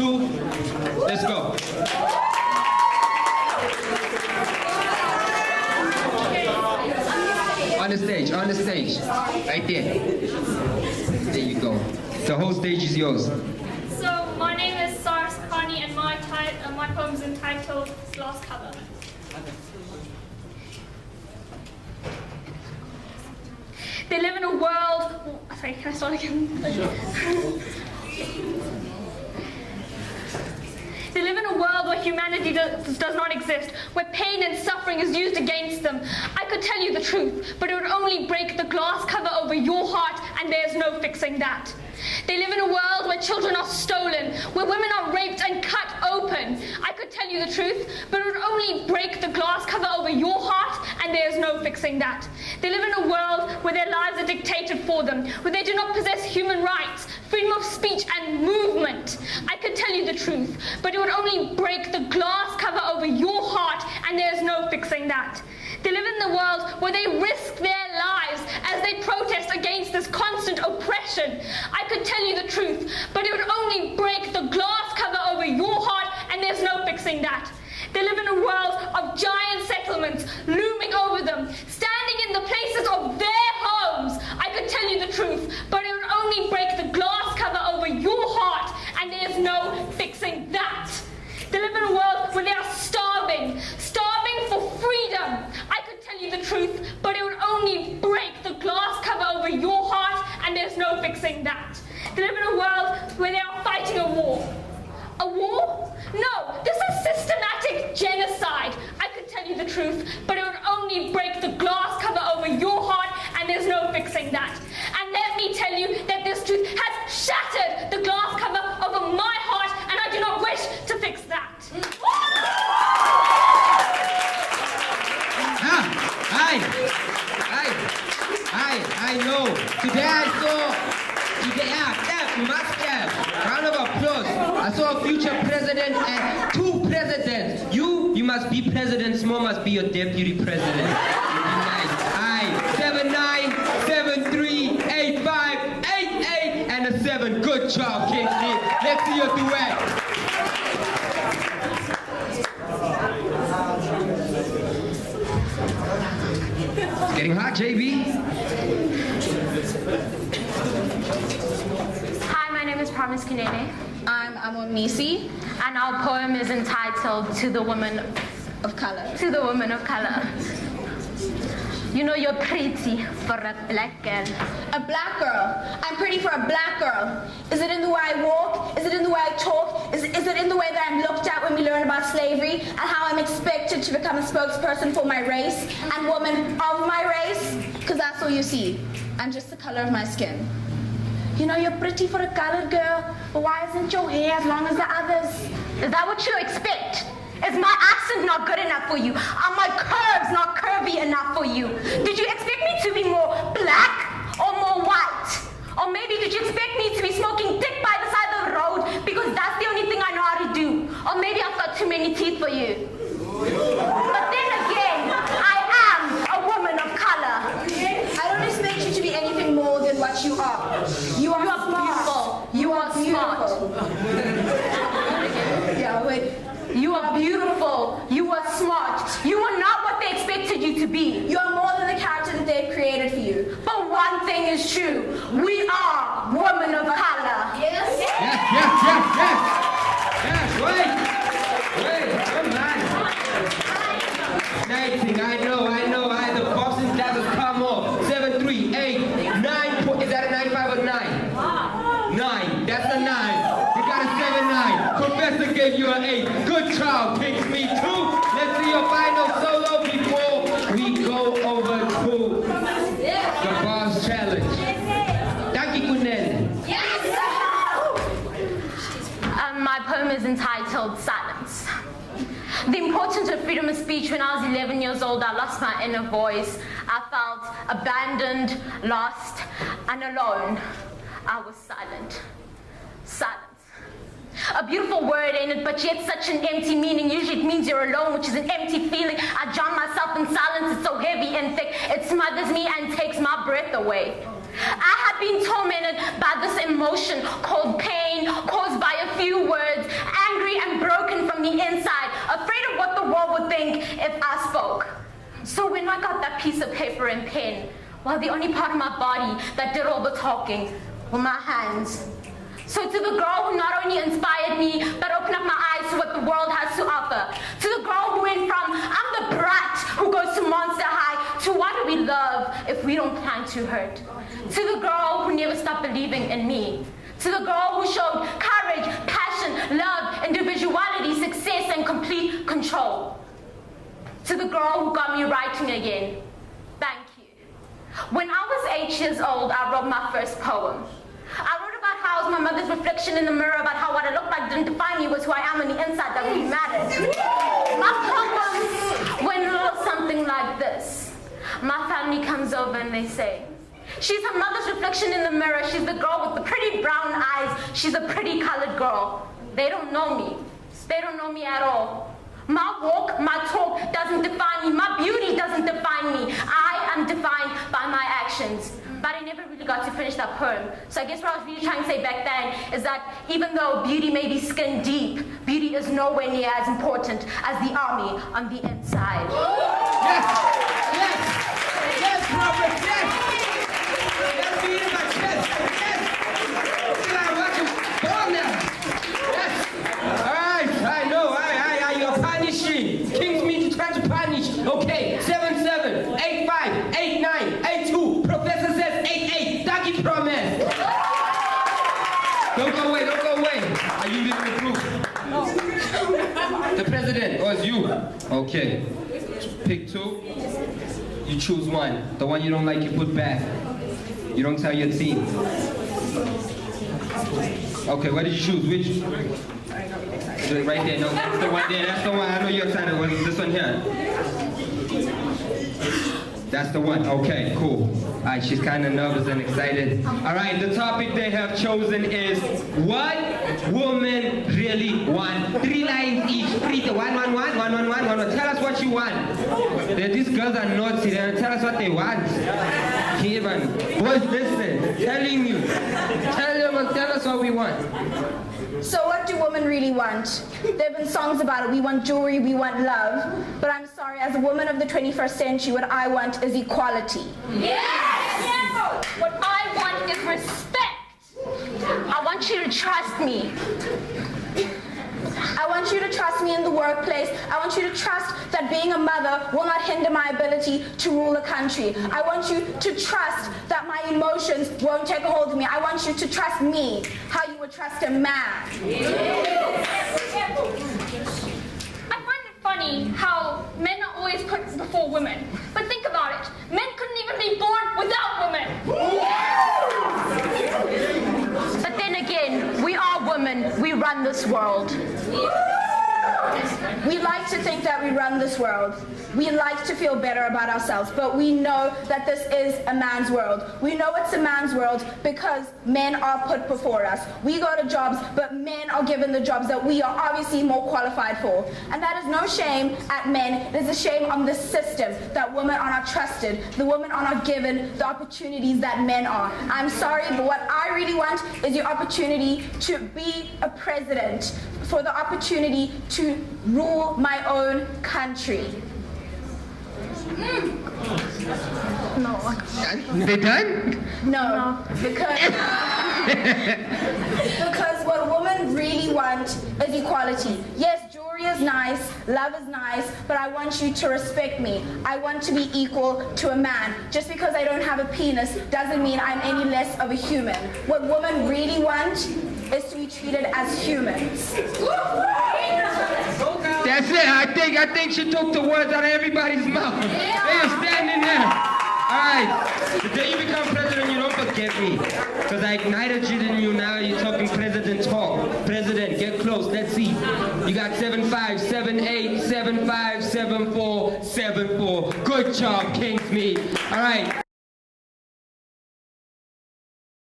2. Let's go. On the stage. Right there. There you go. The whole stage is yours. So, my name is Saara, Sacranie, and my poem is entitled Glass Cover. They live in a world... Sorry, can I start again? They live in a world where humanity does not exist, where pain and suffering is used against them. I could tell you the truth, but it would only break the glass cover over your heart, and there's no fixing that. They live in a world where children are stolen, where women are raped and cut open. I could tell you the truth, but it would only break the glass cover over your heart, and there's no fixing that. They live in a world where their lives are dictated for them, where they do not possess human rights, freedom of speech and movement. I could tell you the truth, but it would only break the glass cover over your heart, and there's no fixing that. They live in the world where they risk their lives as they protest against this constant oppression. I could tell you the truth, but it would only break the glass cover over your heart, and there's no fixing that. They live in a world of giant settlements looming over them, standing in the places of their homes. I could tell you the truth, but it would only break the glass cover over your heart, and there's no fixing that. They live in a world where they are starving for freedom. I could tell you the truth, but it would only break the glass cover over your heart, and there's no fixing that. They live in a world where they are fighting a war. A war? No, this is systematic genocide. I could tell you the truth, but it would only break the glass cover over your heart, and there's no fixing that. And let me tell you that this truth has shattered the glass cover over my heart, and I do not wish to fix that. I know. Today I saw, round of applause. I saw a future president and 2 presidents. You must be president, Small must be your deputy president. Nice. 79738588 and a 7. Good job, Kingsmead. Let's see your duet. It's getting hot, JB. Hi, my name is Kunene. I'm Mnisi. And our poem is entitled To the Woman Of Color. To the Woman of Color. You know you're pretty for a black girl. A black girl. I'm pretty for a black girl. Is it in the way I walk? Is it in the way I talk? Is it in the way that I'm looked at when we learn about slavery and how I'm expected to become a spokesperson for my race and woman of my race? Because that's all you see. I'm just the color of my skin. You know you're pretty for a colored girl, but why isn't your hair as long as the others? Is that what you expect? Is my accent not good enough for you? Are my curves not curvy enough for you? Did you expect me to be more black or more white? Or maybe did you expect me to be smoking dick by the side of the road because that's the only thing I know how to do? Or maybe I've got too many teeth for you. But then again, I am a woman of color. I don't expect you to be anything more than what you are. You are beautiful. You are smart. Yeah, wait. You are beautiful. You are smart. You are not what they expected you to be. You are more than the character that they've created for you. But one thing is true. We are women of color. Yes? Yes, wait, come on. Nighting, I know, the Boston doesn't come off. 7, 3, 8, 9, is that a 9, 5 or 9? 9, that's a 9. You got a 7, 9. Professor gave you an 8. Good job, Kingsmead 2. Let's see your final solo before we go over to the boss challenge. Thank you, Kunene. My poem is entitled Silence. The importance of freedom of speech. When I was 11 years old, I lost my inner voice. I felt abandoned, lost, and alone. I was silent. Silence. A beautiful word, ain't it? But yet such an empty meaning. Usually it means you're alone, which is an empty feeling. I drown myself in silence. It's so heavy and thick. It smothers me and takes my breath away. I have been tormented by this emotion called pain, caused by a few words, angry and broken from the inside, afraid of what the world would think if I spoke. So when I got that piece of paper and pen, well, the only part of my body that did all the talking were my hands. So to the girl who not only inspired me, but opened up my eyes to what the world has to offer. To the girl who went from, I'm the brat who goes to Monster High, to why do we love if we don't plan to hurt? To the girl who never stopped believing in me. To the girl who showed courage, passion, love, individuality, success, and complete control. To the girl who got me writing again. Thank you. When I was 8 years old, I wrote my first poem. I wrote about how it was my mother's reflection in the mirror, about how what I looked like didn't define me, was who I am on the inside that really mattered. My poem went a little something like this. My family comes over and they say, she's her mother's reflection in the mirror. She's the girl with the pretty brown eyes. She's a pretty colored girl. They don't know me. They don't know me at all. My walk, my talk doesn't define me. My beauty doesn't define me. I am defined by my actions. But I never really got to finish that poem. So I guess what I was really trying to say back then is that even though beauty may be skin deep, beauty is nowhere near as important as the army on the inside. Yes! Yes! Yes, Robert! Yes! Yes, beat in my chest! Yes! See, I'm watching ball now! Yes! Alright, I know, you're punishing. Kingsmead, you trying to punish. Okay, 7-7, 8-5, 8-9, 8-2. Professor says 8-8. Doggy promise. Don't go away, don't go away. Are you leaving the group? No. The president, or it's you? Okay. Pick two. You choose one. The one you don't like, you put back. You don't tell your team. Okay, what did you choose? Which? Right there. No, that's the one there. That's the one. I know you're excited. Was this one here? That's the one. Okay, cool. All right, she's kind of nervous and excited. All right, the topic they have chosen is what women really want. 3 lines each. 3, 1, 1, 1, 1, 1, 1, 1, 1. Tell us what you want. These girls are naughty. They're tell us what they want. Kevin, boys, listen. Telling you. Tell us what we want. So what do women really want? There have been songs about it. We want jewelry, we want love. But I'm sorry, as a woman of the 21st century, what I want is equality. Yes! What I want is respect. I want you to trust me. I want you to trust me in the workplace. I want you to trust that being a mother will not hinder my ability to rule a country. I want you to trust that my emotions won't take a hold of me. I want you to trust me how you would trust a man. I find it funny how men are always put before women. But think about it. Men couldn't even be born without women. But then again, we are women. We run this world. We like to think that we run this world. We like to feel better about ourselves, but we know that this is a man's world. We know it's a man's world because men are put before us. We go to jobs, but men are given the jobs that we are obviously more qualified for. And that is no shame at men. It is a shame on the system that women are not trusted. The women are not given the opportunities that men are. I'm sorry, but what I really want is the opportunity to be a president, for the opportunity to rule my own country. No. They done? No, because what women really want is equality. Yes, jewelry is nice, love is nice, but I want you to respect me. I want to be equal to a man. Just because I don't have a penis doesn't mean I'm any less of a human. What women really want is to be treated as humans. That's it. I think she took the words out of everybody's mouth. They are standing there. All right. The day you become president, you don't forget me. Because I ignited you in you. Now you're talking president talk. President, get close. Let's see. You got 7-5, 7-8, 7-5, 7-4, 7-4. Good job, Kingsmead. All right.